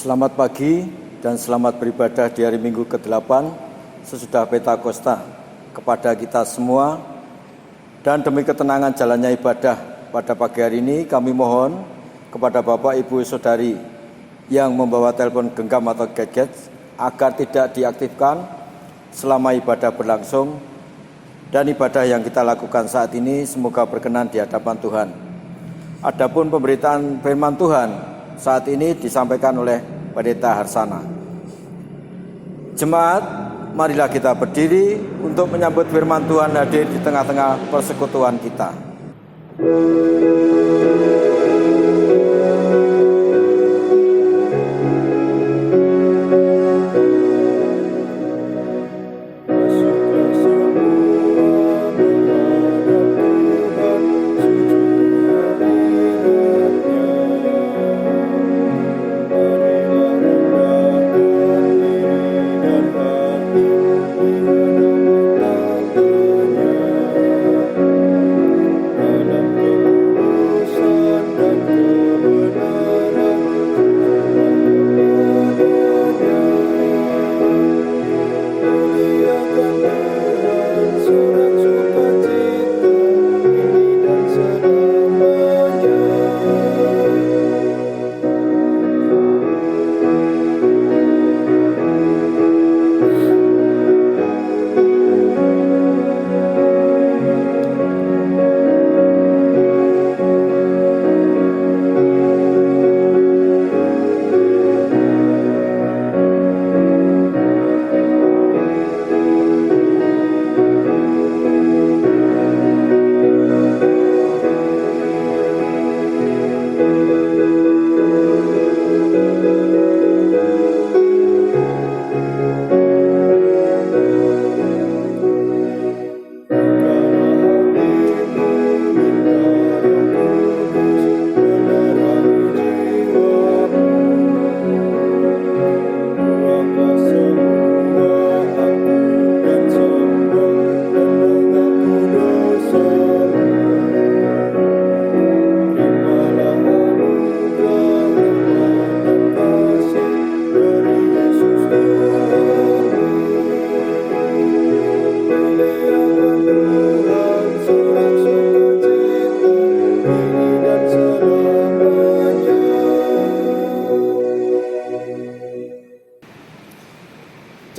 Selamat pagi dan selamat beribadah di hari Minggu ke-8 sesudah Pentakosta kepada kita semua. Dan demi ketenangan jalannya ibadah pada pagi hari ini, kami mohon kepada Bapak, Ibu, Saudari yang membawa telepon genggam atau gadget agar tidak diaktifkan selama ibadah berlangsung, dan ibadah yang kita lakukan saat ini semoga berkenan di hadapan Tuhan. Adapun pemberitaan firman Tuhan saat ini disampaikan oleh Pendeta Harsana. Jemaat, marilah kita berdiri untuk menyambut firman Tuhan hadir di tengah-tengah persekutuan kita.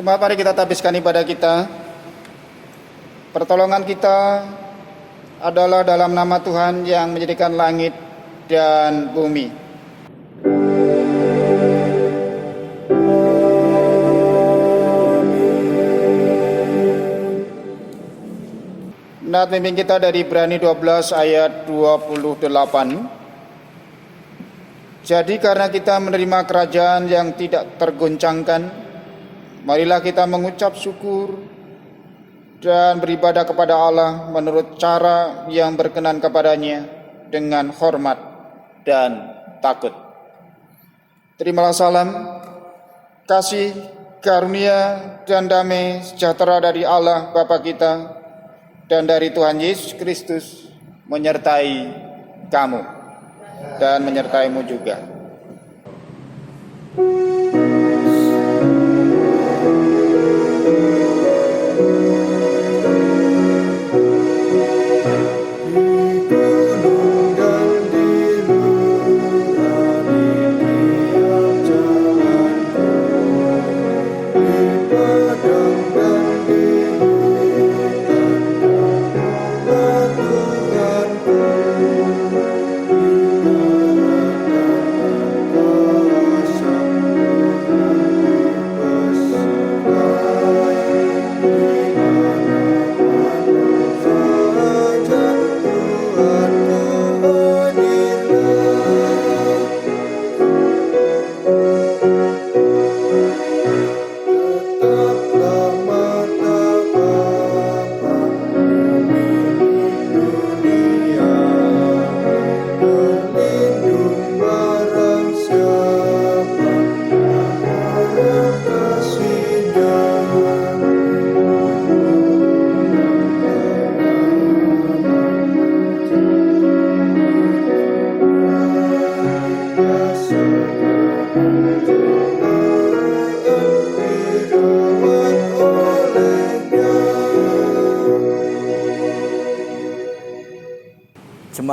Jemaat, mari kita tabiskan ibadah kita. Pertolongan kita adalah dalam nama Tuhan yang menjadikan langit dan bumi. Nat bimbing kita dari Ibrani 12 ayat 28. Jadi karena kita menerima kerajaan yang tidak tergoncangkan, marilah kita mengucap syukur dan beribadah kepada Allah menurut cara yang berkenan kepadanya dengan hormat dan takut. Terimalah salam, kasih, karunia, dan damai sejahtera dari Allah Bapa kita dan dari Tuhan Yesus Kristus menyertai kamu dan menyertaimu juga.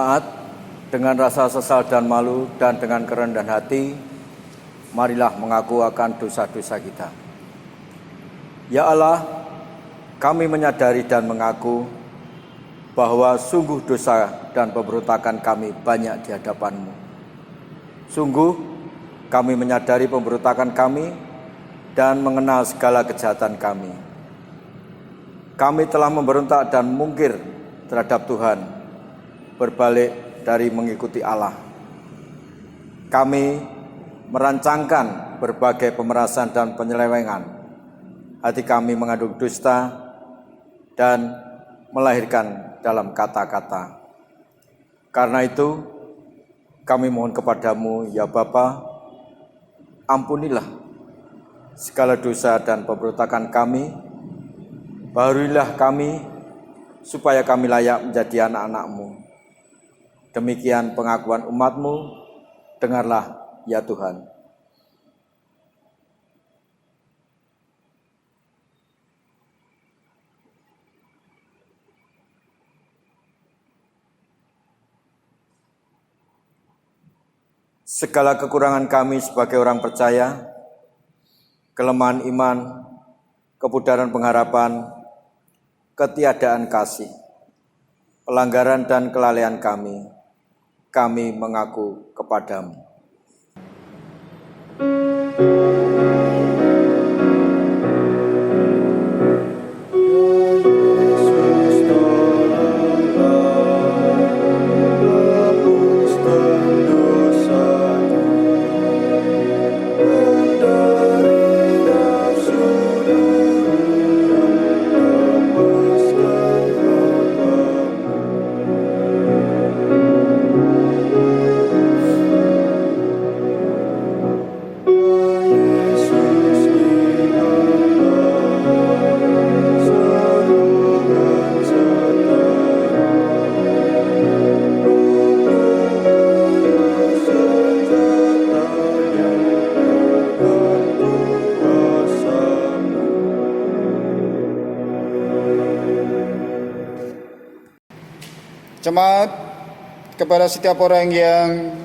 Jemaat, dengan rasa sesal dan malu dan dengan kerendahan hati, marilah mengaku akan dosa-dosa kita. Ya Allah, kami menyadari dan mengaku bahwa sungguh dosa dan pemberontakan kami banyak di hadapan-Mu. Sungguh kami menyadari pemberontakan kami dan mengenal segala kejahatan kami. Kami telah memberontak dan mungkir terhadap Tuhan, berbalik dari mengikuti Allah. Kami merancangkan berbagai pemerasan dan penyelewengan. Hati kami mengandung dusta dan melahirkan dalam kata-kata. Karena itu, kami mohon kepadamu, ya Bapa, ampunilah segala dosa dan pemberontakan kami, baharuilah kami, supaya kami layak menjadi anak-anak-Mu. Demikian pengakuan umat-Mu, dengarlah ya Tuhan. Segala kekurangan kami sebagai orang percaya, kelemahan iman, kepudaran pengharapan, ketiadaan kasih, pelanggaran dan kelalaian kami mengaku kepadamu. Jemaat, kepada setiap orang yang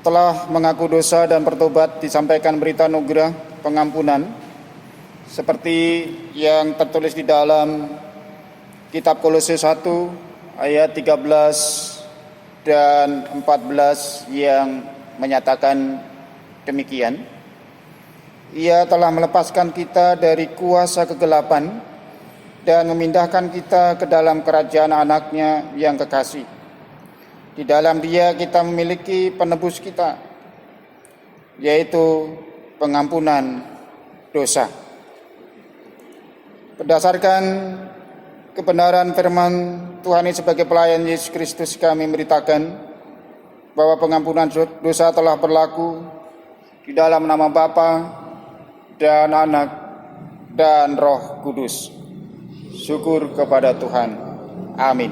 telah mengaku dosa dan bertobat disampaikan berita anugerah pengampunan seperti yang tertulis di dalam kitab Kolose 1 ayat 13 dan 14 yang menyatakan demikian. Ia telah melepaskan kita dari kuasa kegelapan dan memindahkan kita ke dalam kerajaan anaknya yang kekasih. Di dalam Dia kita memiliki penebus kita, yaitu pengampunan dosa. Berdasarkan kebenaran firman Tuhan ini sebagai pelayan Yesus Kristus, kami memberitakan bahwa pengampunan dosa telah berlaku di dalam nama Bapa dan Anak dan Roh Kudus. Syukur kepada Tuhan. Amin.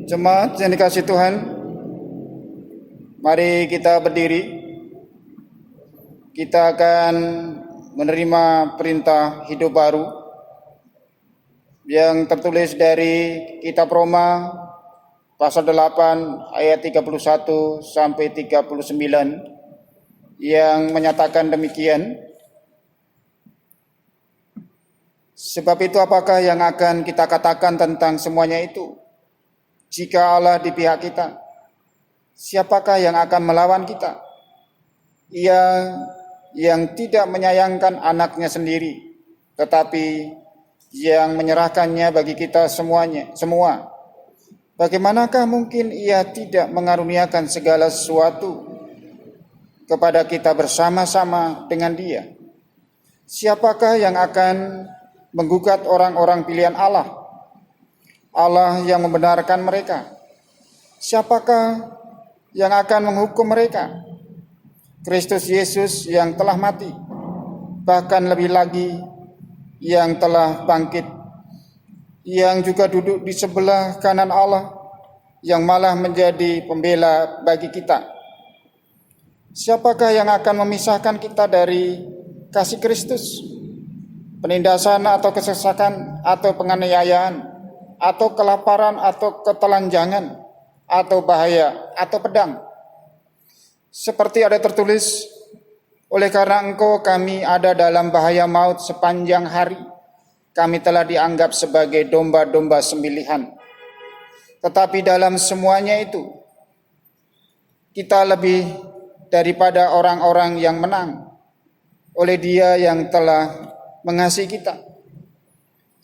Jemaat yang dikasihi Tuhan, mari kita berdiri. Kita akan menerima perintah hidup baru yang tertulis dari kitab Roma pasal 8 ayat 31 sampai 39 yang menyatakan demikian. Sebab itu apakah yang akan kita katakan tentang semuanya itu? Jika Allah di pihak kita, siapakah yang akan melawan kita? Ia yang tidak menyayangkan anaknya sendiri, tetapi yang menyerahkannya bagi kita semua. Bagaimanakah mungkin ia tidak mengaruniakan segala sesuatu kepada kita bersama-sama dengan Dia? Siapakah yang akan menggugat orang-orang pilihan Allah? Allah yang membenarkan mereka. Siapakah yang akan menghukum mereka? Kristus Yesus yang telah mati, bahkan lebih lagi yang telah bangkit, yang juga duduk di sebelah kanan Allah, yang malah menjadi pembela bagi kita. Siapakah yang akan memisahkan kita dari kasih Kristus? Penindasan atau kesesakan atau penganiayaan atau kelaparan atau ketelanjangan atau bahaya atau pedang? Seperti ada tertulis, oleh karena Engkau kami ada dalam bahaya maut sepanjang hari. Kami telah dianggap sebagai domba-domba sembelihan. Tetapi dalam semuanya itu, kita lebih daripada orang-orang yang menang oleh Dia yang telah mengasihi kita.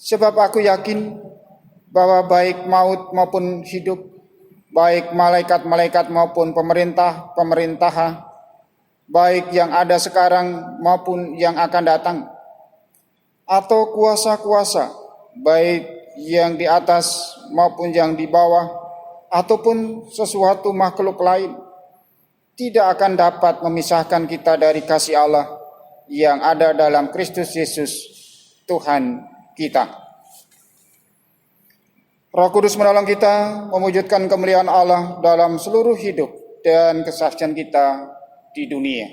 Sebab aku yakin bahwa baik maut maupun hidup, baik malaikat-malaikat maupun pemerintah, baik yang ada sekarang maupun yang akan datang, atau kuasa-kuasa, baik yang di atas maupun yang di bawah, ataupun sesuatu makhluk lain, tidak akan dapat memisahkan kita dari kasih Allah yang ada dalam Kristus Yesus, Tuhan kita. Roh Kudus menolong kita mewujudkan kemuliaan Allah dalam seluruh hidup dan kesaksian kita di dunia.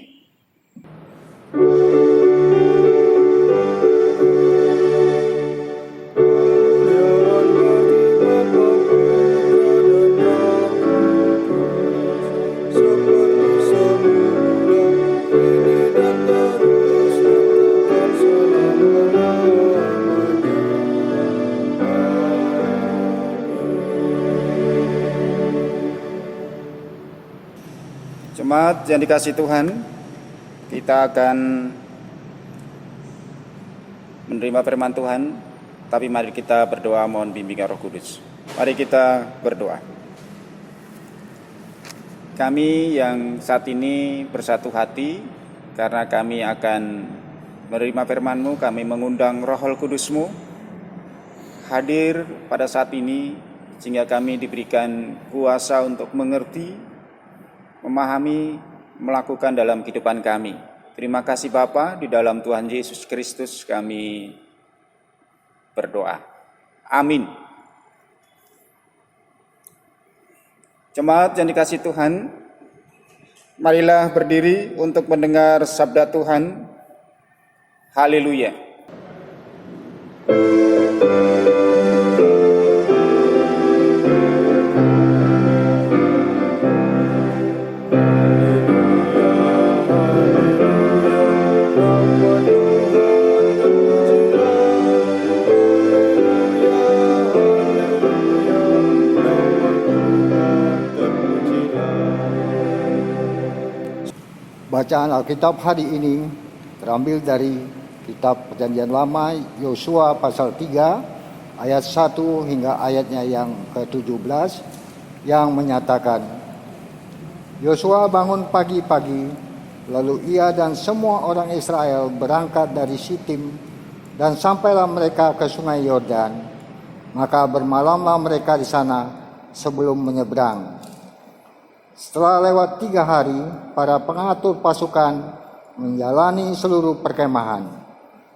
Jemaat yang dikasihi Tuhan, kita akan menerima firman Tuhan, tapi mari kita berdoa mohon bimbingan Roh Kudus. Mari kita berdoa. Kami yang saat ini bersatu hati, karena kami akan menerima firman-Mu, kami mengundang Roh Kudus-Mu hadir pada saat ini, sehingga kami diberikan kuasa untuk mengerti, memahami, melakukan dalam kehidupan kami. Terima kasih Bapa, di dalam Tuhan Yesus Kristus kami berdoa. Amin. Jemaat yang dikasihi Tuhan, marilah berdiri untuk mendengar sabda Tuhan. Haleluya. Bacaan Alkitab hari ini terambil dari Kitab Perjanjian Lama Yosua pasal 3 ayat 1 hingga ayatnya yang ke-17 yang menyatakan, Yosua bangun pagi-pagi, lalu ia dan semua orang Israel berangkat dari Sitim dan sampailah mereka ke sungai Yordan. Maka bermalamlah mereka di sana sebelum menyeberang. Setelah lewat 3 hari, para pengatur pasukan menjalani seluruh perkemahan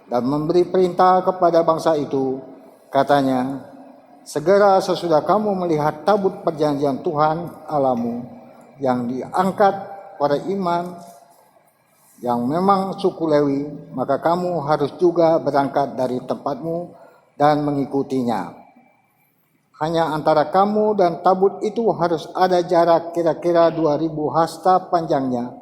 dan memberi perintah kepada bangsa itu. Katanya, segera sesudah kamu melihat tabut perjanjian Tuhan Allahmu yang diangkat pada Iman yang memang suku Lewi, maka kamu harus juga berangkat dari tempatmu dan mengikutinya. Hanya antara kamu dan tabut itu harus ada jarak kira-kira 2000 hasta panjangnya.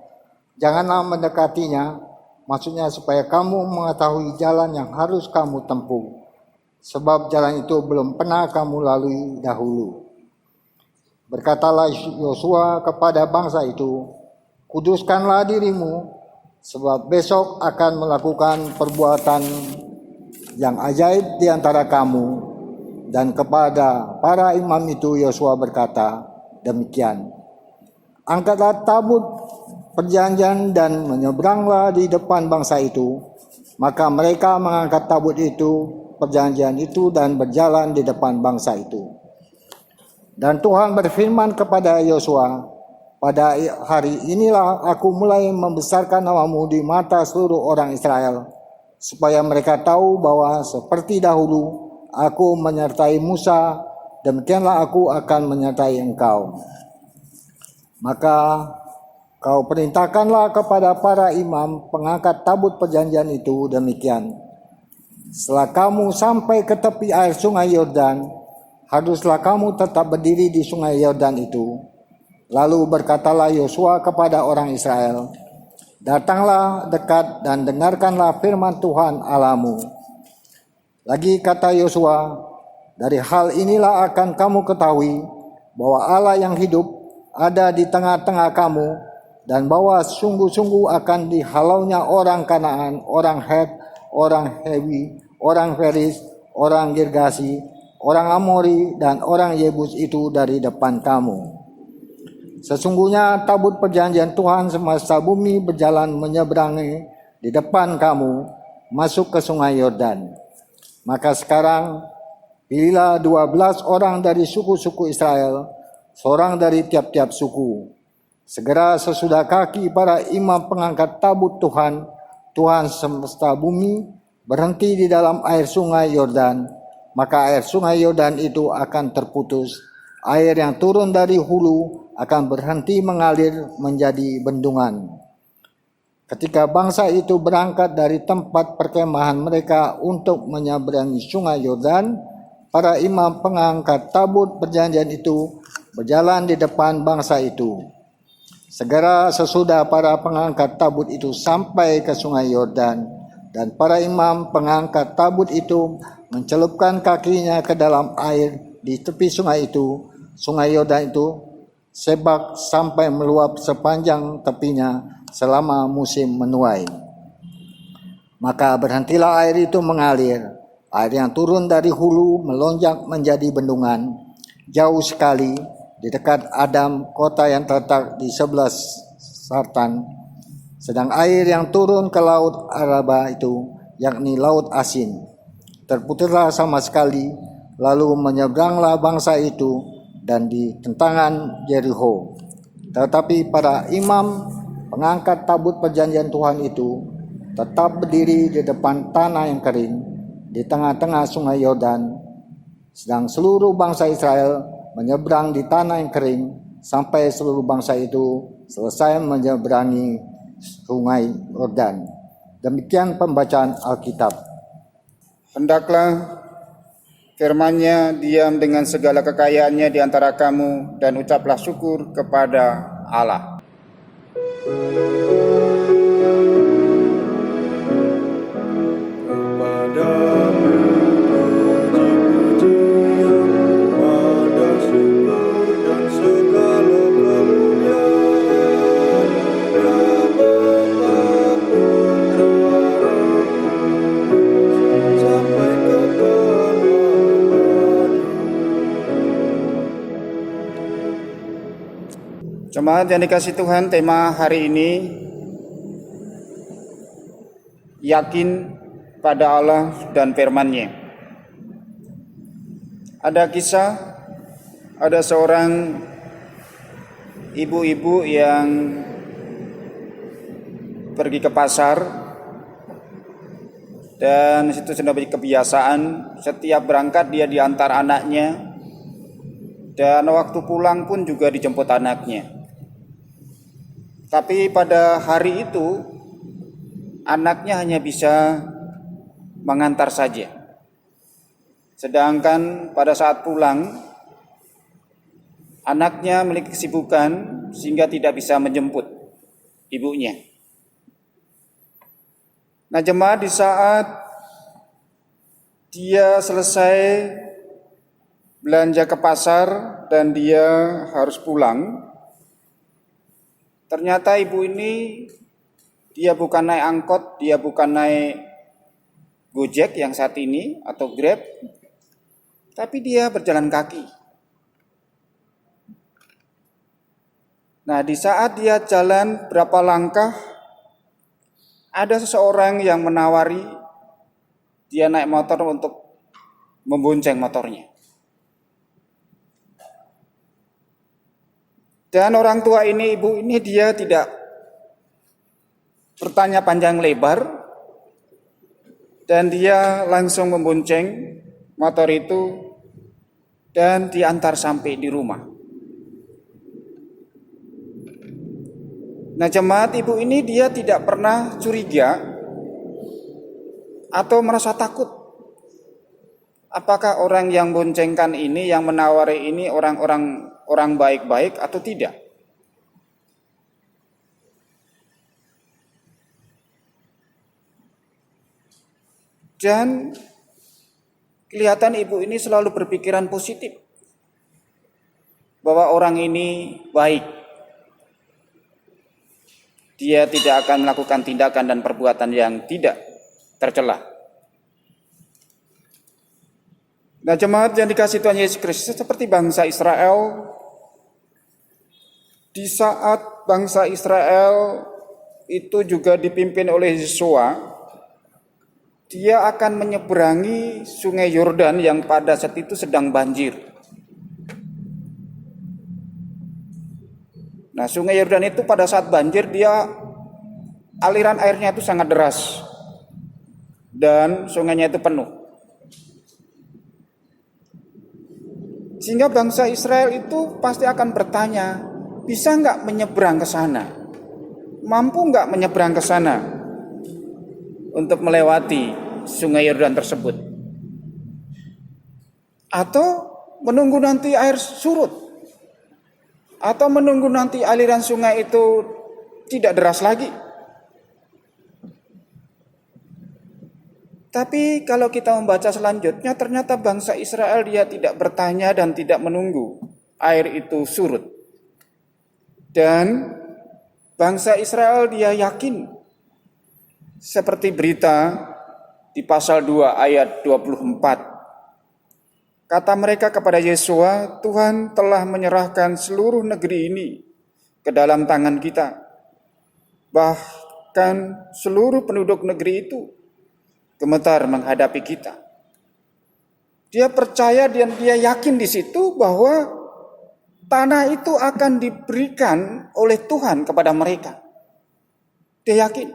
Janganlah mendekatinya, maksudnya supaya kamu mengetahui jalan yang harus kamu tempuh, sebab jalan itu belum pernah kamu lalui dahulu. Berkatalah Yosua kepada bangsa itu, kuduskanlah dirimu, sebab besok akan melakukan perbuatan yang ajaib di antara kamu. Dan kepada para imam itu Yosua berkata demikian, angkatlah tabut perjanjian dan menyeberanglah di depan bangsa itu. Maka mereka mengangkat tabut itu, perjanjian itu, dan berjalan di depan bangsa itu. Dan Tuhan berfirman kepada Yosua, pada hari inilah aku mulai membesarkan namamu di mata seluruh orang Israel, supaya mereka tahu bahwa seperti dahulu aku menyertai Musa, demikianlah aku akan menyertai engkau. Maka kau perintahkanlah kepada para imam pengangkat tabut perjanjian itu demikian. Setelah kamu sampai ke tepi air sungai Yordan, haruslah kamu tetap berdiri di sungai Yordan itu. Lalu berkatalah Yosua kepada orang Israel, datanglah dekat dan dengarkanlah firman Tuhan Allahmu. Lagi kata Yosua, dari hal inilah akan kamu ketahui bahwa Allah yang hidup ada di tengah-tengah kamu, dan bahwa sungguh-sungguh akan dihalaunya orang Kanaan, orang Het, orang Hewi, orang Feris, orang Girgasi, orang Amori, dan orang Yebus itu dari depan kamu. Sesungguhnya tabut perjanjian Tuhan semesta bumi berjalan menyeberangi di depan kamu, masuk ke sungai Yordan. Maka sekarang pilihlah 12 orang dari suku-suku Israel, seorang dari tiap-tiap suku. Segera sesudah kaki para imam pengangkat tabut Tuhan, Tuhan semesta bumi, berhenti di dalam air sungai Yordan, maka air sungai Yordan itu akan terputus. Air yang turun dari hulu akan berhenti mengalir menjadi bendungan. Ketika bangsa itu berangkat dari tempat perkemahan mereka untuk menyeberangi sungai Yordan, para imam pengangkat tabut perjanjian itu berjalan di depan bangsa itu. Segera sesudah para pengangkat tabut itu sampai ke sungai Yordan, dan para imam pengangkat tabut itu mencelupkan kakinya ke dalam air di tepi sungai itu, sungai Yordan itu sebak sampai meluap sepanjang tepinya selama musim menuai. Maka berhentilah air itu mengalir. Air yang turun dari hulu melonjak menjadi bendungan jauh sekali di dekat Adam, kota yang terletak di sebelah Sartan. Sedang air yang turun ke laut Araba itu, yakni laut asin, terputuslah sama sekali, lalu menyeberanglah bangsa itu dan di tentangan Jericho. Tetapi para imam pengangkat tabut perjanjian Tuhan itu tetap berdiri di depan tanah yang kering di tengah-tengah sungai Yordan, sedang seluruh bangsa Israel menyeberang di tanah yang kering sampai seluruh bangsa itu selesai menyeberangi sungai Yordan. Demikian pembacaan Alkitab. Hendaklah firman-Nya diam dengan segala kekayaannya di antara kamu, dan ucaplah syukur kepada Allah. Jemaat yang dikasihi Tuhan, tema hari ini yakin pada Allah dan firman-Nya. Ada kisah, ada seorang ibu-ibu yang pergi ke pasar, dan situ sudah menjadi kebiasaan setiap berangkat dia diantar anaknya, dan waktu pulang pun juga dijemput anaknya. Tapi pada hari itu anaknya hanya bisa mengantar saja. Sedangkan pada saat pulang, anaknya memiliki kesibukan sehingga tidak bisa menjemput ibunya. Nah, jemaat, di saat dia selesai belanja ke pasar dan dia harus pulang, ternyata ibu ini dia bukan naik angkot, dia bukan naik Gojek yang saat ini atau Grab, tapi dia berjalan kaki. Nah, di saat dia jalan berapa langkah, ada seseorang yang menawari dia naik motor untuk membonceng motornya. Dan orang tua ini, ibu ini, dia tidak bertanya panjang lebar, dan dia langsung membonceng motor itu dan diantar sampai di rumah. Nah, jemaat, ibu ini dia tidak pernah curiga atau merasa takut. Apakah orang yang boncengkan ini, yang menawari ini orang baik-baik atau tidak? Dan kelihatan ibu ini selalu berpikiran positif bahwa orang ini baik. Dia tidak akan melakukan tindakan dan perbuatan yang tidak tercela. Nah, jemaat yang dikasihi Tuhan Yesus Kristus, seperti bangsa Israel, di saat bangsa Israel itu juga dipimpin oleh Yosua, dia akan menyeberangi sungai Yordan yang pada saat itu sedang banjir. Nah, sungai Yordan itu pada saat banjir, dia aliran airnya itu sangat deras dan sungainya itu penuh. Sehingga bangsa Israel itu pasti akan bertanya, bisa nggak menyeberang ke sana? Mampu nggak menyeberang ke sana untuk melewati sungai Yordan tersebut? Atau menunggu nanti air surut? Atau menunggu nanti aliran sungai itu tidak deras lagi? Tapi kalau kita membaca selanjutnya, ternyata bangsa Israel dia tidak bertanya dan tidak menunggu air itu surut. Dan bangsa Israel dia yakin, seperti berita di pasal 2 ayat 24. Kata mereka kepada Yosua, Tuhan telah menyerahkan seluruh negeri ini ke dalam tangan kita. Bahkan seluruh penduduk negeri itu gemetar menghadapi kita. Dia percaya dan dia yakin di situ bahwa tanah itu akan diberikan oleh Tuhan kepada mereka. Dia yakin.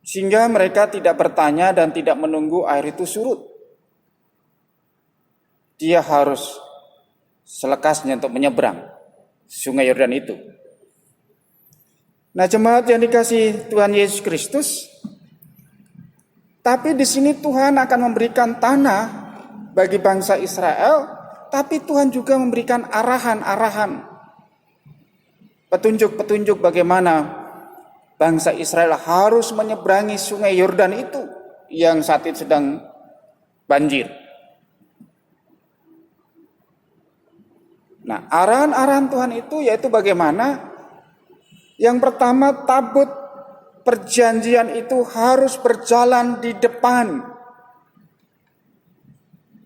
Sehingga mereka tidak bertanya dan tidak menunggu air itu surut. Dia harus selekasnya untuk menyeberang sungai Yordan itu. Nah, jemaat yang dikasihi Tuhan Yesus Kristus, tapi di sini Tuhan akan memberikan tanah bagi bangsa Israel, tapi Tuhan juga memberikan arahan-arahan, petunjuk-petunjuk bagaimana bangsa Israel harus menyeberangi sungai Yordan itu yang saat itu sedang banjir. Nah, arahan-arahan Tuhan itu yaitu bagaimana? Yang pertama, tabut perjanjian itu harus berjalan di depan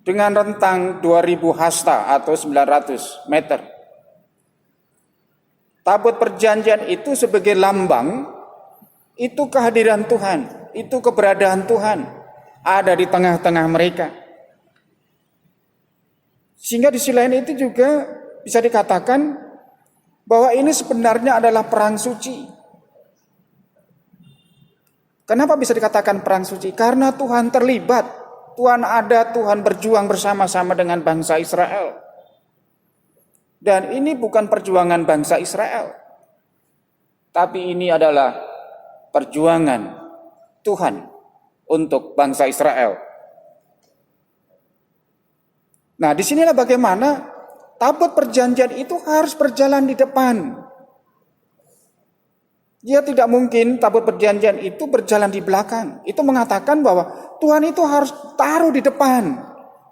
dengan rentang 2000 hasta atau 900 meter. Tabut perjanjian itu sebagai lambang, itu kehadiran Tuhan, itu keberadaan Tuhan ada di tengah-tengah mereka. Sehingga di sisi lain itu juga bisa dikatakan bahwa ini sebenarnya adalah perang suci. Kenapa bisa dikatakan perang suci? Karena Tuhan terlibat, Tuhan ada, Tuhan berjuang bersama-sama dengan bangsa Israel. Dan ini bukan perjuangan bangsa Israel, tapi ini adalah perjuangan Tuhan untuk bangsa Israel. Nah, disinilah bagaimana tabut perjanjian itu harus berjalan di depan. Dia tidak mungkin tabut perjanjian itu berjalan di belakang. Itu mengatakan bahwa Tuhan itu harus taruh di depan.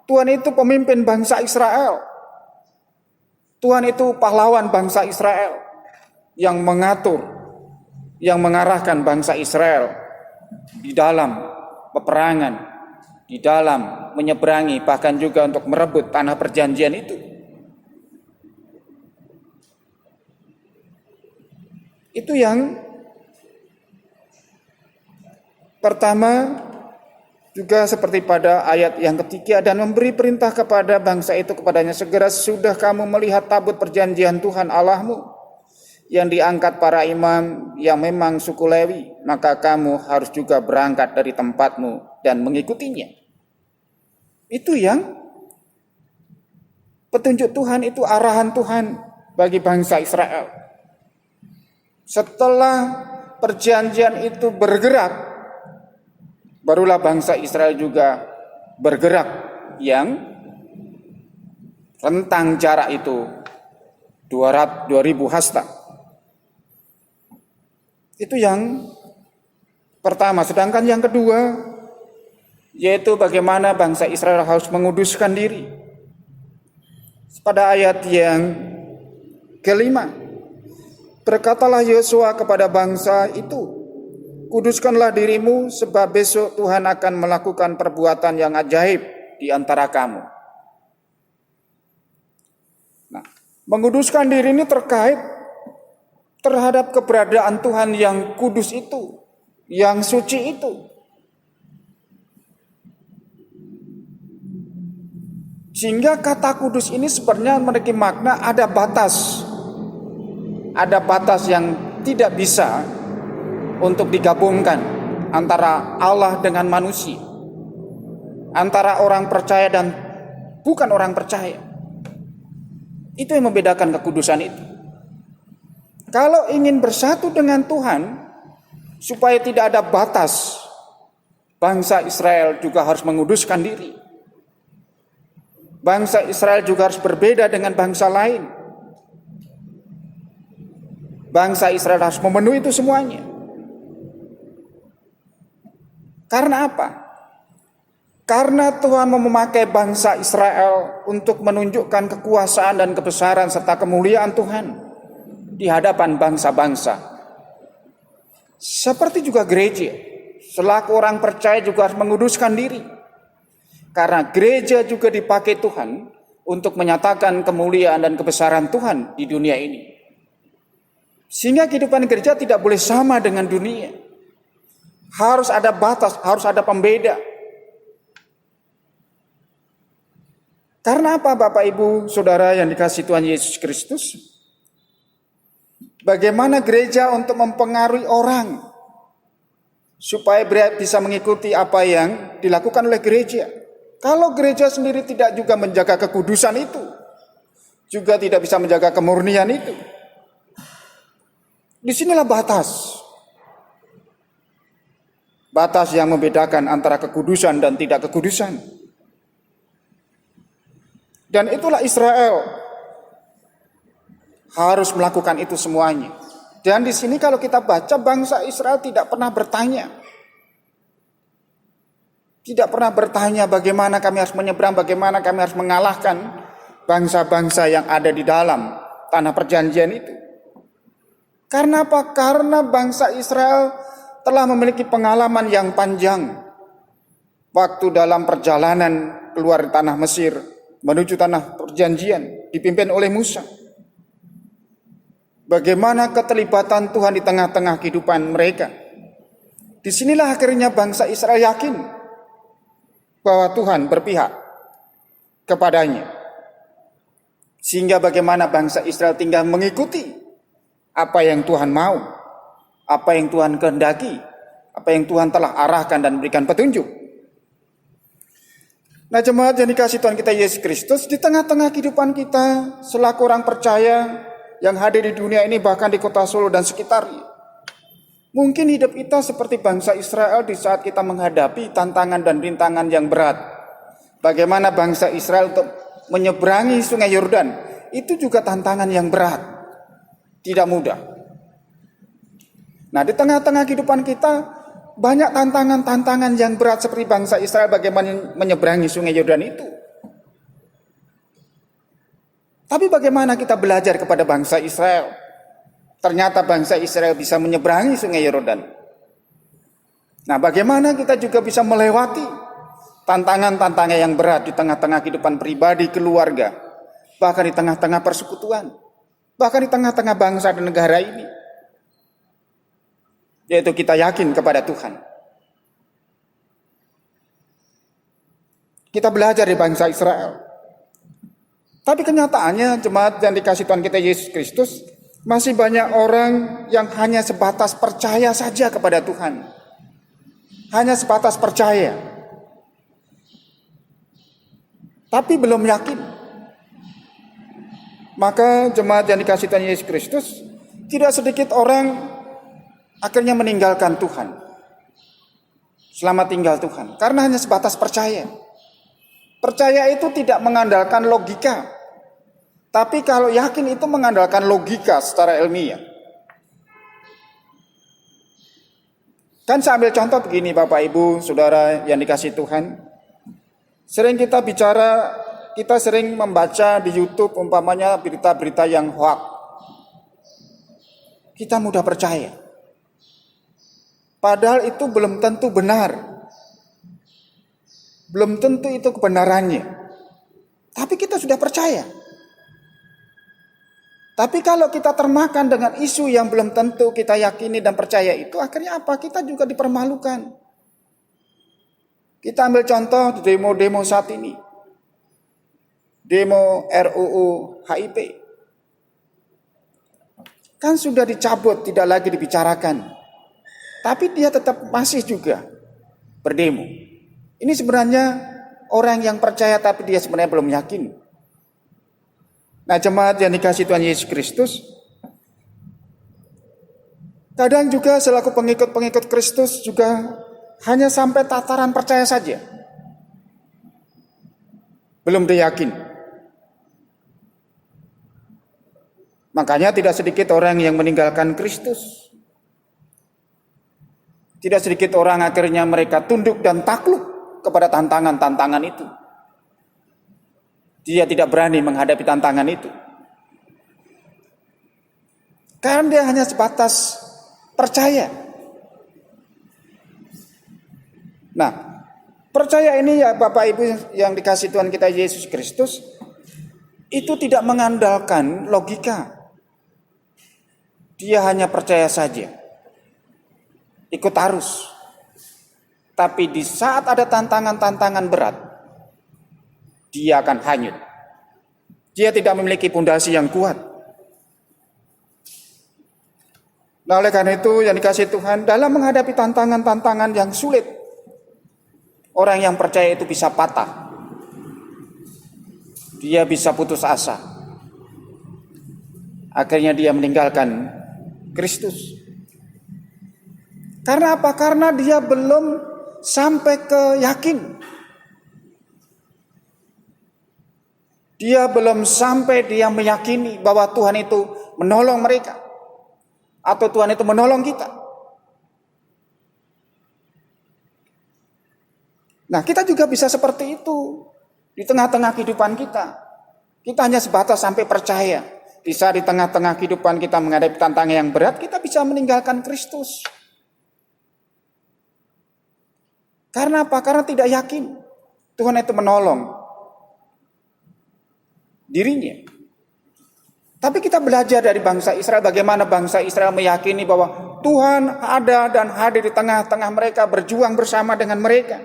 Tuhan itu pemimpin bangsa Israel. Tuhan itu pahlawan bangsa Israel yang mengatur, yang mengarahkan bangsa Israel di dalam peperangan, di dalam menyeberangi, bahkan juga untuk merebut tanah perjanjian itu. Itu yang pertama, juga seperti pada ayat yang ketiga, dan memberi perintah kepada bangsa itu kepadanya, segera sudah kamu melihat tabut perjanjian Tuhan Allahmu yang diangkat para imam yang memang suku Lewi, maka kamu harus juga berangkat dari tempatmu dan mengikutinya. Itu yang petunjuk Tuhan, itu arahan Tuhan bagi bangsa Israel. Setelah perjanjian itu bergerak, barulah bangsa Israel juga bergerak yang rentang jarak itu 2000 hasta. Itu yang pertama. Sedangkan yang kedua, yaitu bagaimana bangsa Israel harus menguduskan diri. Pada ayat yang kelima, berkatalah Yosua kepada bangsa itu, kuduskanlah dirimu sebab besok Tuhan akan melakukan perbuatan yang ajaib di antara kamu. Nah, menguduskan diri ini terkait terhadap keberadaan Tuhan yang kudus itu, yang suci itu. Sehingga kata kudus ini sebenarnya memiliki makna ada batas. Ada batas yang tidak bisa untuk digabungkan antara Allah dengan manusia, antara orang percaya dan bukan orang percaya. Itu yang membedakan kekudusan itu. Kalau ingin bersatu dengan Tuhan, supaya tidak ada batas, bangsa Israel juga harus menguduskan diri. Bangsa Israel juga harus berbeda dengan bangsa lain. Bangsa Israel harus memenuhi itu semuanya. Karena apa? Karena Tuhan memakai bangsa Israel untuk menunjukkan kekuasaan dan kebesaran serta kemuliaan Tuhan di hadapan bangsa-bangsa. Seperti juga gereja, selaku orang percaya juga harus menguduskan diri. Karena gereja juga dipakai Tuhan untuk menyatakan kemuliaan dan kebesaran Tuhan di dunia ini. Sehingga kehidupan gereja tidak boleh sama dengan dunia. Harus ada batas, harus ada pembeda. Karena apa Bapak Ibu Saudara yang dikasihi Tuhan Yesus Kristus? Bagaimana gereja untuk mempengaruhi orang supaya bisa mengikuti apa yang dilakukan oleh gereja. Kalau gereja sendiri tidak juga menjaga kekudusan itu, juga tidak bisa menjaga kemurnian itu. Disinilah batas. Batas yang membedakan antara kekudusan dan tidak kekudusan. Dan itulah Israel harus melakukan itu semuanya. Dan di sini kalau kita baca, bangsa Israel tidak pernah bertanya. Tidak pernah bertanya bagaimana kami harus menyeberang, bagaimana kami harus mengalahkan bangsa-bangsa yang ada di dalam tanah perjanjian itu. Karena apa? Karena bangsa Israel telah memiliki pengalaman yang panjang. Waktu dalam perjalanan keluar tanah Mesir menuju tanah perjanjian dipimpin oleh Musa. Bagaimana keterlibatan Tuhan di tengah-tengah kehidupan mereka. Disinilah akhirnya bangsa Israel yakin bahwa Tuhan berpihak kepadanya. Sehingga bagaimana bangsa Israel tinggal mengikuti apa yang Tuhan mau, apa yang Tuhan kehendaki, apa yang Tuhan telah arahkan dan berikan petunjuk. Nah, jemaat yang dikasihi Tuhan kita Yesus Kristus, di tengah-tengah kehidupan kita selaku orang percaya yang hadir di dunia ini, bahkan di kota Solo dan sekitarnya, mungkin hidup kita seperti bangsa Israel di saat kita menghadapi tantangan dan rintangan yang berat. Bagaimana bangsa Israel menyeberangi sungai Yordan, itu juga tantangan yang berat, tidak mudah. Nah, di tengah-tengah kehidupan kita banyak tantangan-tantangan yang berat seperti bangsa Israel bagaimana menyeberangi sungai Yordan itu. Tapi bagaimana kita belajar kepada bangsa Israel? Ternyata bangsa Israel bisa menyeberangi sungai Yordan. Nah, bagaimana kita juga bisa melewati tantangan-tantangan yang berat di tengah-tengah kehidupan pribadi, keluarga, bahkan di tengah-tengah persekutuan, bahkan di tengah-tengah bangsa dan negara ini. Yaitu kita yakin kepada Tuhan. Kita belajar dari bangsa Israel. Tapi kenyataannya jemaat yang dikasih Tuhan kita Yesus Kristus, masih banyak orang yang hanya sebatas percaya saja kepada Tuhan. Hanya sebatas percaya. Tapi belum yakin. Maka jemaat yang dikasih Tuhan Yesus Kristus, tidak sedikit orang akhirnya meninggalkan Tuhan. Selamat tinggal Tuhan. Karena hanya sebatas percaya. Percaya itu tidak mengandalkan logika. Tapi kalau yakin itu mengandalkan logika secara ilmiah. Kan saya ambil contoh begini Bapak Ibu, Saudara yang dikasih Tuhan. Sering kita bicara, kita sering membaca di YouTube umpamanya berita-berita yang hoax. Kita mudah percaya. Padahal itu belum tentu benar. Belum tentu itu kebenarannya. Tapi kita sudah percaya. Tapi kalau kita termakan dengan isu yang belum tentu kita yakini dan percaya itu, akhirnya apa? Kita juga dipermalukan. Kita ambil contoh di demo-demo saat ini. Demo RUU HIP. Kan sudah dicabut, tidak lagi dibicarakan. Tapi dia tetap masih juga berdemo. Ini sebenarnya orang yang percaya tapi dia sebenarnya belum yakin. Nah, jemaat yang dikasih Tuhan Yesus Kristus, kadang juga selaku pengikut-pengikut Kristus juga hanya sampai tataran percaya saja. Belum diyakin. Makanya tidak sedikit orang yang meninggalkan Kristus. Tidak sedikit orang akhirnya mereka tunduk dan takluk kepada tantangan-tantangan itu. Dia tidak berani menghadapi tantangan itu. Karena dia hanya sebatas percaya. Nah, percaya ini ya Bapak Ibu yang dikasih Tuhan kita Yesus Kristus, itu tidak mengandalkan logika. Dia hanya percaya saja. Ikut arus. Tapi di saat ada tantangan-tantangan berat, dia akan hanyut. Dia tidak memiliki pondasi yang kuat. Nah, oleh karena itu yang dikasih Tuhan, dalam menghadapi tantangan-tantangan yang sulit, orang yang percaya itu bisa patah. Dia bisa putus asa. Akhirnya dia meninggalkan Kristus. Karena apa? Karena dia belum sampai ke yakin. Dia belum sampai dia meyakini bahwa Tuhan itu menolong mereka. Atau Tuhan itu menolong kita. Nah, kita juga bisa seperti itu. Di tengah-tengah kehidupan kita. Kita hanya sebatas sampai percaya. Di saat di tengah-tengah kehidupan kita menghadapi tantangan yang berat, kita bisa meninggalkan Kristus. Karena apa? Karena tidak yakin Tuhan itu menolong dirinya. Tapi kita belajar dari bangsa Israel, bagaimana bangsa Israel meyakini bahwa Tuhan ada dan hadir di tengah-tengah mereka, berjuang bersama dengan mereka.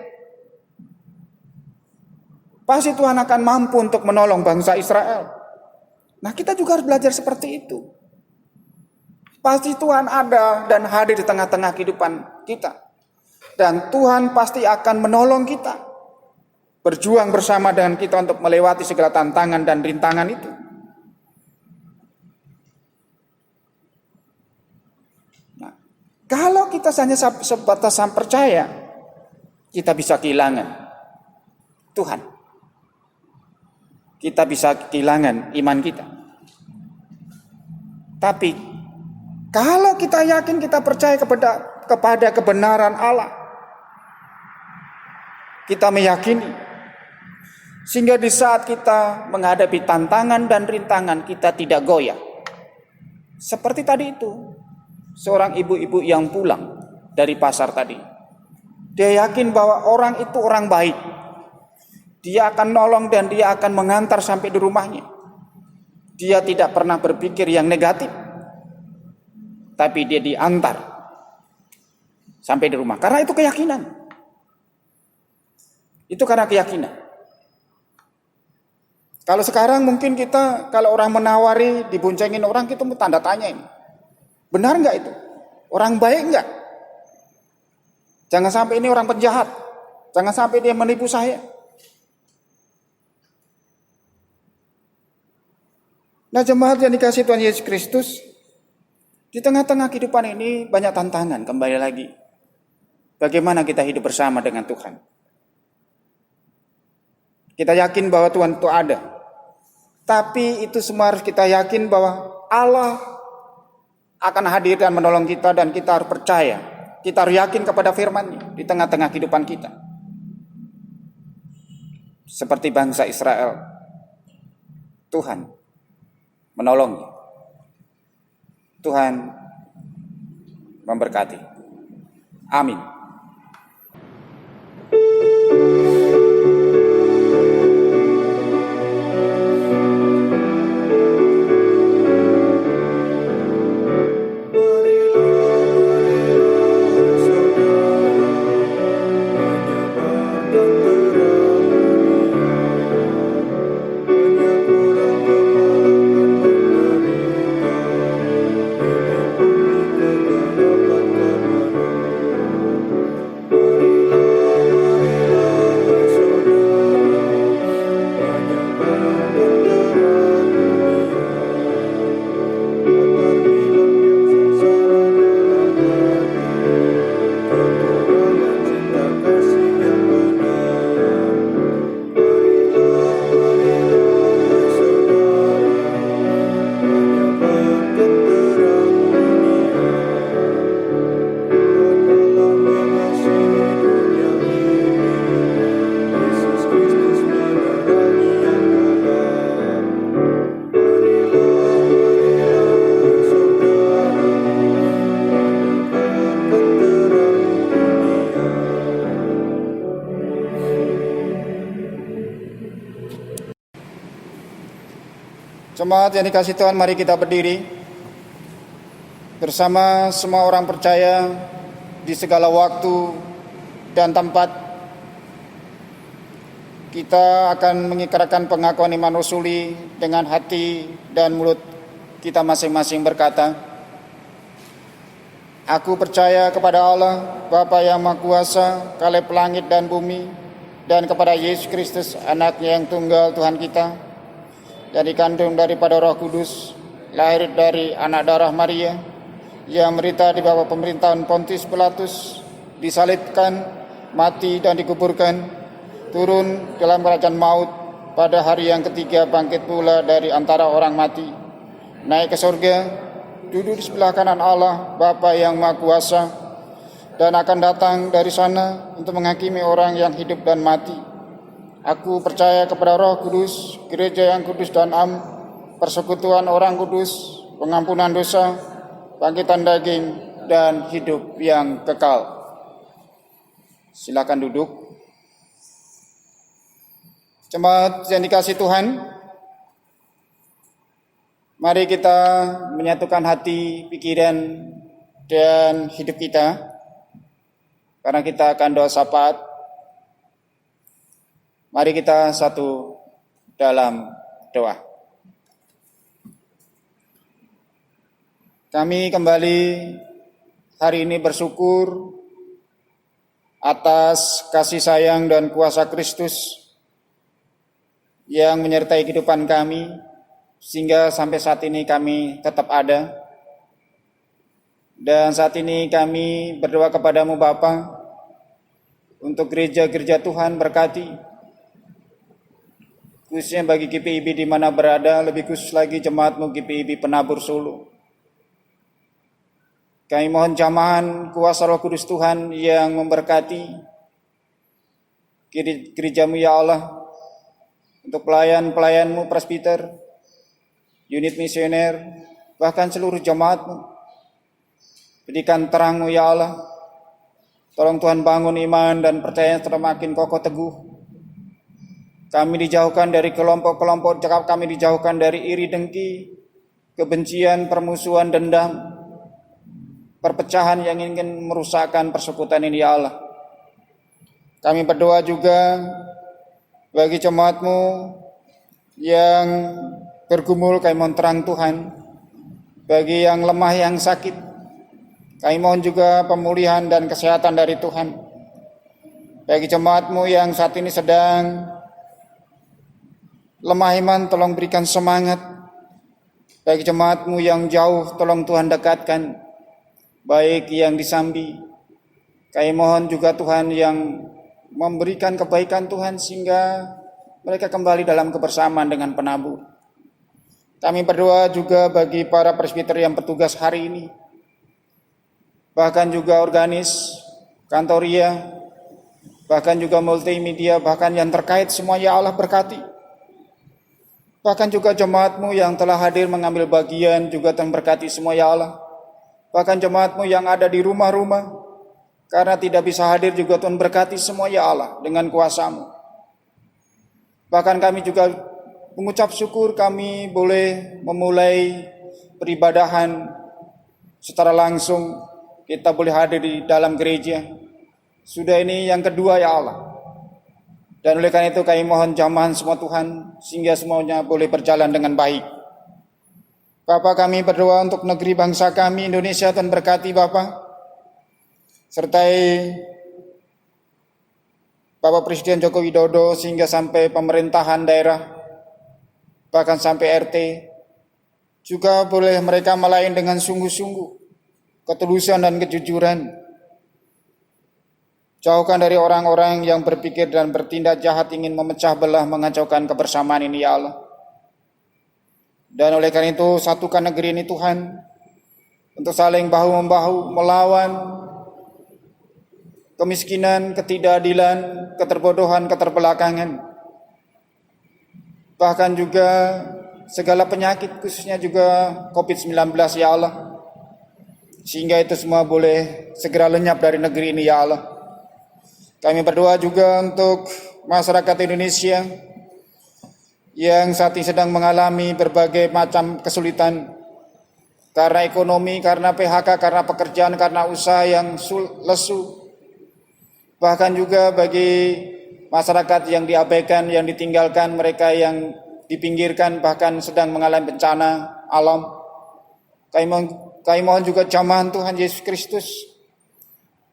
Pasti Tuhan akan mampu untuk menolong bangsa Israel. Nah, kita juga harus belajar seperti itu. Pasti Tuhan ada dan hadir di tengah-tengah kehidupan kita. Dan Tuhan pasti akan menolong kita. Berjuang bersama dengan kita untuk melewati segala tantangan dan rintangan itu. Nah, kalau kita hanya sebatas percaya, kita bisa kehilangan Tuhan. kita bisa kehilangan iman kita. Tapi kalau kita yakin, kita percaya kepada kebenaran Allah, kita meyakini, sehingga di saat kita menghadapi tantangan dan rintangan, kita tidak goyah. Seperti tadi itu, seorang ibu-ibu yang pulang dari pasar tadi, dia yakin bahwa orang itu orang baik, dia akan nolong dan dia akan mengantar sampai di rumahnya. Dia tidak pernah berpikir yang negatif, tapi dia diantar sampai di rumah. Karena itu keyakinan. Itu karena keyakinan. Kalau sekarang mungkin kita, kalau orang menawari, diboncengin orang, kita mau tanda tanya ini. Benar enggak itu? Orang baik enggak? Jangan sampai ini orang penjahat. Jangan sampai dia menipu saya. Nah, jemaat yang dikasihi Tuhan Yesus Kristus, di tengah-tengah kehidupan ini banyak tantangan. Kembali lagi, bagaimana kita hidup bersama dengan Tuhan. Kita yakin bahwa Tuhan itu ada. Tapi itu semua harus kita yakin bahwa Allah akan hadir dan menolong kita, dan kita harus percaya. Kita harus yakin kepada firman-Nya di tengah-tengah kehidupan kita. Seperti bangsa Israel, Tuhan menolong. Tuhan memberkati. Amin. Jemaat yang dikasihi Tuhan, mari kita berdiri bersama semua orang percaya di segala waktu dan tempat. Kita akan mengikrarkan pengakuan iman rasuli dengan hati dan mulut kita masing-masing berkata, aku percaya kepada Allah, Bapa yang Maha Kuasa, Kaleb langit dan bumi, dan kepada Yesus Kristus, Anaknya yang tunggal Tuhan kita, yang dikandung daripada Roh Kudus, lahir dari anak darah Maria, yang menderita di bawah pemerintahan Pontius Pilatus, disalibkan, mati dan dikuburkan, turun dalam kerajaan maut, pada hari yang ketiga bangkit pula dari antara orang mati, naik ke surga, duduk di sebelah kanan Allah, Bapa yang Maha Kuasa, dan akan datang dari sana untuk menghakimi orang yang hidup dan mati. Aku percaya kepada Roh Kudus, gereja yang kudus dan am, persekutuan orang kudus, pengampunan dosa, bangkitan daging, dan hidup yang kekal. Silakan duduk. Jemaat yang dikasihi Tuhan, mari kita menyatukan hati, pikiran, dan hidup kita, karena kita akan doa syafaat. Mari kita satu dalam doa. Kami kembali hari ini bersyukur atas kasih sayang dan kuasa Kristus yang menyertai kehidupan kami, sehingga sampai saat ini kami tetap ada. Dan saat ini kami berdoa kepadamu Bapa, untuk gereja-gereja Tuhan berkati, khususnya bagi GPIB di mana berada, lebih khusus lagi jemaatmu GPIB Penabur Solo. Kami mohon jamahan kuasa Roh Kudus Tuhan yang memberkati gerejamu ya Allah, untuk pelayan-pelayanmu presbiter, unit misioner, bahkan seluruh jemaatmu. Berikan terangmu ya Allah. Tolong Tuhan bangun iman dan percaya semakin kokoh teguh. Kami dijauhkan dari kelompok-kelompok, kami dijauhkan dari iri dengki, kebencian, permusuhan, dendam, perpecahan yang ingin merusakkan persekutuan ini ya Allah. Kami berdoa juga bagi jemaatmu yang bergumul, kami mohon terang Tuhan. Bagi yang lemah, yang sakit, kami mohon juga pemulihan dan kesehatan dari Tuhan. Bagi jemaatmu yang saat ini sedang lemah iman, tolong berikan semangat. Bagi jemaatmu yang jauh, tolong Tuhan dekatkan. Baik yang di Sambi, kami mohon juga Tuhan yang memberikan kebaikan Tuhan sehingga mereka kembali dalam kebersamaan dengan penabur. Kami berdoa juga bagi para presbiter yang bertugas hari ini, bahkan juga organis, kantoria, bahkan juga multimedia, bahkan yang terkait semua ya Allah berkati. Bahkan juga jemaatmu yang telah hadir mengambil bagian juga Tuhan berkati semua ya Allah. Bahkan jemaatmu yang ada di rumah-rumah, karena tidak bisa hadir juga Tuhan berkati semua ya Allah dengan kuasa-Mu. Bahkan kami juga mengucap syukur kami boleh memulai peribadahan secara langsung. Kita boleh hadir di dalam gereja. Sudah ini yang kedua ya Allah. Dan oleh karena itu kami mohon jamahan semua Tuhan, sehingga semuanya boleh berjalan dengan baik. Bapa, kami berdoa untuk negeri bangsa kami Indonesia, Tuhan berkati Bapa. Sertai Bapak Presiden Joko Widodo sehingga sampai pemerintahan daerah, bahkan sampai RT. Juga boleh mereka melayani dengan sungguh-sungguh, ketulusan dan kejujuran. Jauhkan dari orang-orang yang berpikir dan bertindak jahat ingin memecah belah, mengacaukan kebersamaan ini ya Allah. Dan oleh karena itu satukan negeri ini Tuhan, untuk saling bahu-membahu melawan kemiskinan, ketidakadilan, keterbodohan, keterbelakangan. Bahkan juga segala penyakit, khususnya juga COVID-19 ya Allah. Sehingga itu semua boleh segera lenyap dari negeri ini ya Allah. Kami berdoa juga untuk masyarakat Indonesia yang saat ini sedang mengalami berbagai macam kesulitan karena ekonomi, karena PHK, karena pekerjaan, karena usaha yang lesu. Bahkan juga bagi masyarakat yang diabaikan, yang ditinggalkan, mereka yang dipinggirkan, bahkan sedang mengalami bencana alam. Kami mohon juga jamahan Tuhan Yesus Kristus,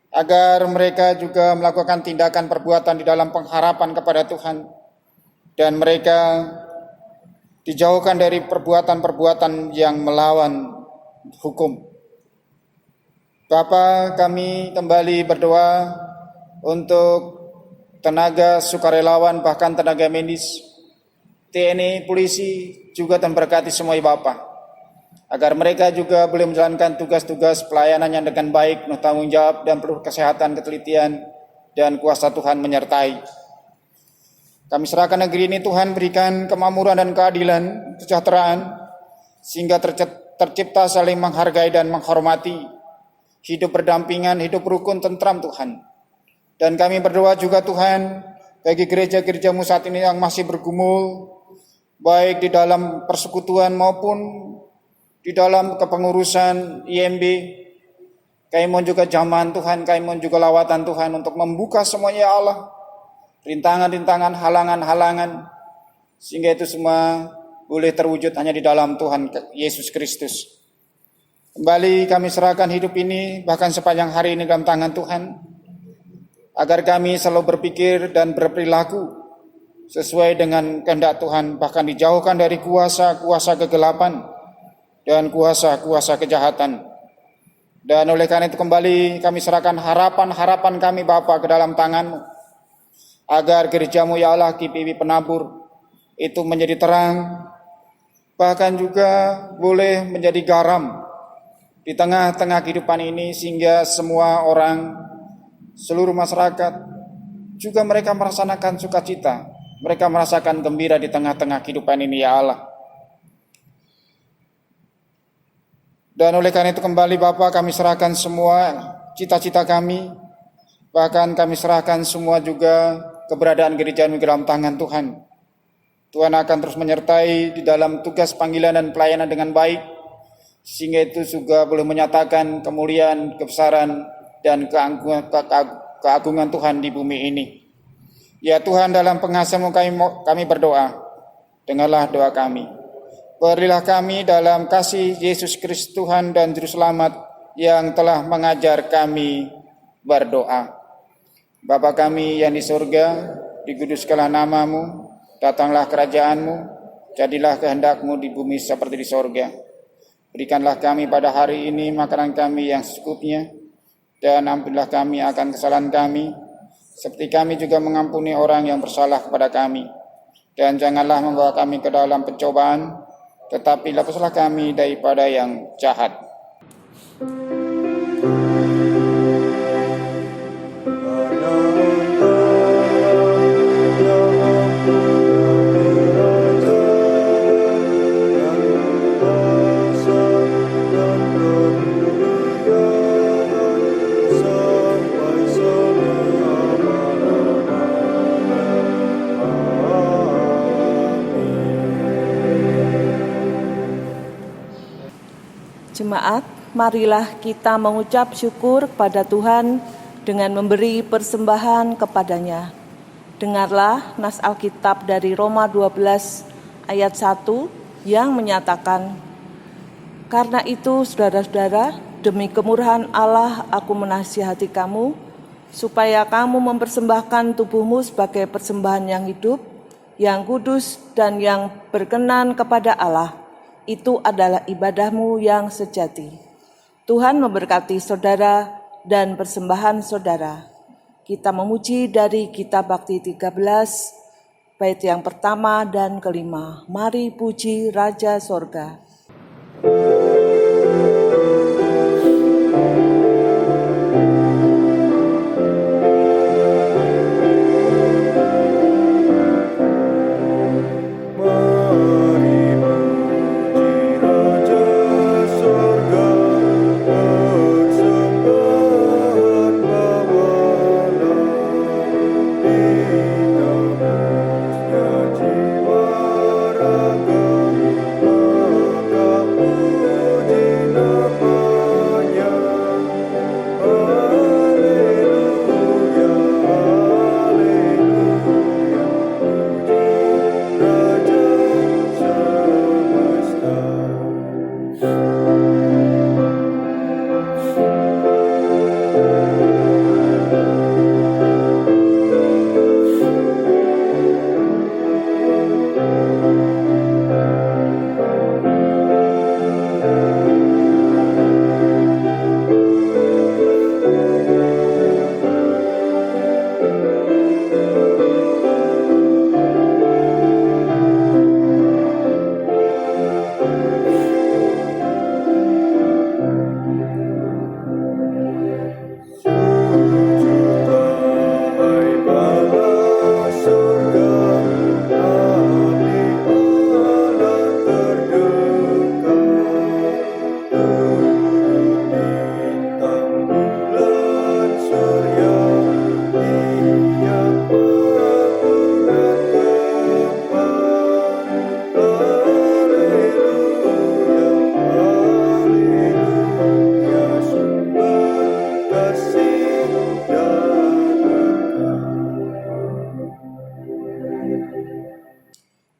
agar mereka juga melakukan tindakan perbuatan di dalam pengharapan kepada Tuhan. Dan mereka dijauhkan dari perbuatan-perbuatan yang melawan hukum. Bapa, kami kembali berdoa untuk tenaga sukarelawan, bahkan tenaga medis, TNI, polisi, juga Tuhan berkati semua Bapa, agar mereka juga boleh menjalankan tugas-tugas pelayanannya dengan baik, penuh tanggung jawab, dan penuh kesehatan, ketelitian, dan kuasa Tuhan menyertai. Kami serahkan negeri ini Tuhan, berikan kemakmuran dan keadilan, kesejahteraan, sehingga tercipta saling menghargai dan menghormati, hidup berdampingan, hidup rukun, tentram Tuhan. Dan kami berdoa juga Tuhan, bagi gereja-gerejamu saat ini yang masih bergumul, baik di dalam persekutuan maupun di dalam kepengurusan IMB. Kami mohon juga jamahan Tuhan, kami mohon juga lawatan Tuhan untuk membuka semuanya ya Allah, rintangan-rintangan, halangan-halangan, sehingga itu semua boleh terwujud hanya di dalam Tuhan Yesus Kristus. Kembali kami serahkan hidup ini, bahkan sepanjang hari ini dalam tangan Tuhan, agar kami selalu berpikir dan berperilaku sesuai dengan kehendak Tuhan, bahkan dijauhkan dari kuasa-kuasa kegelapan dan kuasa-kuasa kejahatan. Dan oleh karena itu kembali kami serahkan harapan-harapan kami Bapa ke dalam tangan-Mu, agar gerejamu ya Allah GPIB Penabur itu menjadi terang, bahkan juga boleh menjadi garam di tengah-tengah kehidupan ini, sehingga semua orang, seluruh masyarakat juga mereka merasakan sukacita, mereka merasakan gembira di tengah-tengah kehidupan ini, ya Allah. Dan oleh karena itu kembali Bapa, kami serahkan semua cita-cita kami, bahkan kami serahkan semua juga keberadaan gereja-Mu dalam tangan Tuhan. Tuhan akan terus menyertai di dalam tugas panggilan dan pelayanan dengan baik, sehingga itu juga boleh menyatakan kemuliaan, kebesaran, dan keagungan Tuhan di bumi ini. Ya Tuhan, dalam pengasihan-Mu kami berdoa, dengarlah doa kami. Berilah kami dalam kasih Yesus Kristus Tuhan dan Juru Selamat yang telah mengajar kami berdoa. Bapa kami yang di surga, dikuduskanlah nama-Mu, datanglah kerajaan-Mu, jadilah kehendak-Mu di bumi seperti di sorga. Berikanlah kami pada hari ini makanan kami yang secukupnya, dan ampunilah kami akan kesalahan kami, seperti kami juga mengampuni orang yang bersalah kepada kami. Dan janganlah membawa kami ke dalam pencobaan, tetapi lepaslah kami daripada yang jahat. Jemaat, marilah kita mengucap syukur kepada Tuhan dengan memberi persembahan kepadanya. Dengarlah nas Alkitab dari Roma 12 ayat 1 yang menyatakan, "Karena itu, saudara-saudara, demi kemurahan Allah aku menasihati kamu, supaya kamu mempersembahkan tubuhmu sebagai persembahan yang hidup, yang kudus, dan yang berkenan kepada Allah. Itu adalah ibadahmu yang sejati." Tuhan memberkati saudara dan persembahan saudara. Kita memuji dari Kitab Bakti 13, bait yang pertama dan kelima. Mari puji Raja Sorga.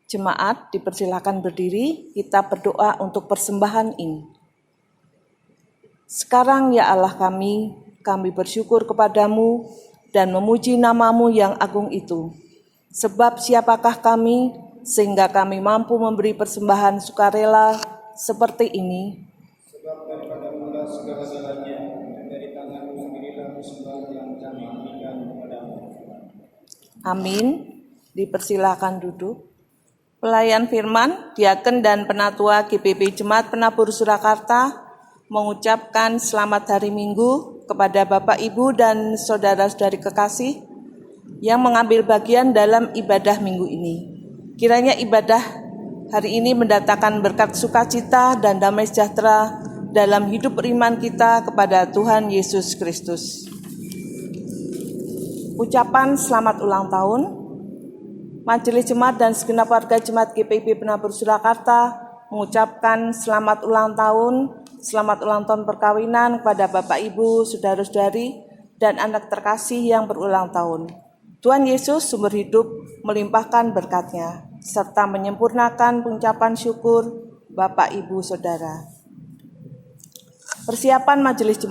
Jemaat dipersilakan berdiri, kita berdoa untuk persembahan ini. Sekarang ya Allah kami bersyukur kepadamu dan memuji nama-Mu yang agung itu. Sebab siapakah kami sehingga kami mampu memberi persembahan sukarela seperti ini? Sebab daripada mula segala-galanya, dan dari tangan-Mu sendirilah persembahan yang kami berikan kepadamu. Amin. Dipersilakan duduk. Pelayan firman, diaken dan penatua GPP Jemaat Penabur Surakarta mengucapkan selamat hari Minggu kepada Bapak, Ibu, dan saudara-saudari kekasih yang mengambil bagian dalam ibadah minggu ini. Kiranya ibadah hari ini mendatangkan berkat sukacita dan damai sejahtera dalam hidup iman kita kepada Tuhan Yesus Kristus. Ucapan selamat ulang tahun. Majelis Jemaat dan segenap warga Jemaat GPIB Penabur Surakarta mengucapkan selamat ulang tahun perkawinan kepada Bapak, Ibu, saudara-saudari, dan anak terkasih yang berulang tahun. Tuhan Yesus sumber hidup melimpahkan berkat-Nya, serta menyempurnakan pengucapan syukur Bapak, Ibu, Saudara. Persiapan Majelis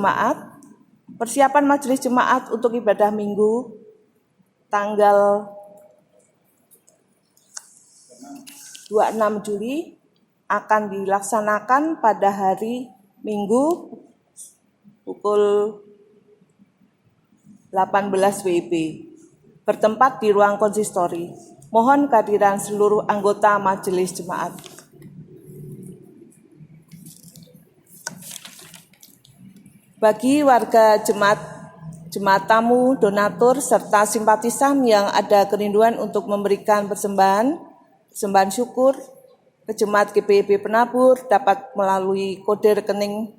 Jemaat untuk ibadah Minggu tanggal 26 Juli akan dilaksanakan pada hari Minggu pukul 18 WIB, bertempat di ruang konsistori. Mohon kehadiran seluruh anggota Majelis Jemaat. Bagi warga jemaat tamu, donatur, serta simpatisan yang ada kerinduan untuk memberikan persembahan syukur ke Jemaat GPIB Penabur dapat melalui kode rekening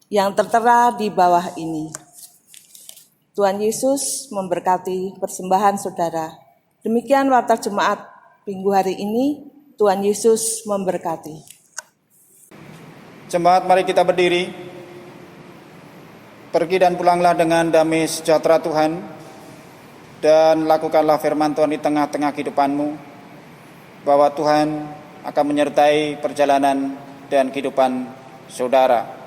yang tertera di bawah ini. Tuhan Yesus memberkati persembahan saudara. Demikian warta jemaat minggu hari ini. Tuhan Yesus memberkati. Jemaat, mari kita berdiri. Pergi dan pulanglah dengan damai sejahtera Tuhan, dan lakukanlah firman Tuhan di tengah-tengah kehidupanmu, bahwa Tuhan akan menyertai perjalanan dan kehidupan saudara.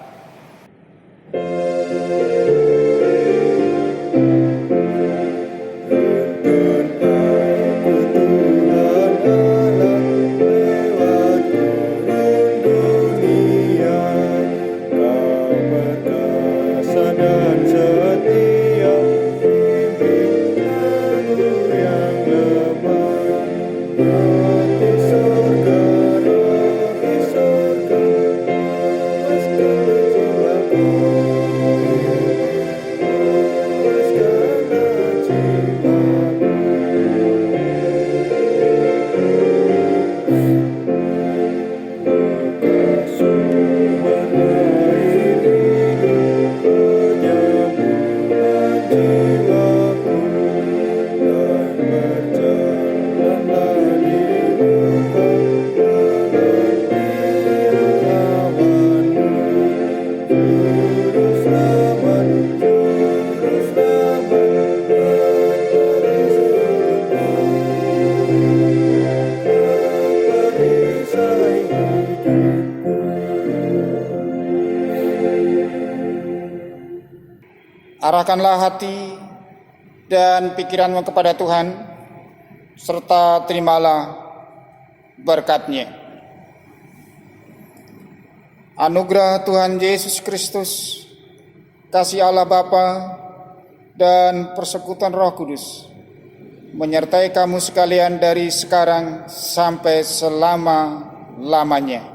Arahkanlah hati dan pikiranmu kepada Tuhan, serta terimalah berkat-Nya. Anugerah Tuhan Yesus Kristus, kasih Allah Bapa, dan persekutuan Roh Kudus menyertai kamu sekalian dari sekarang sampai selama-lamanya.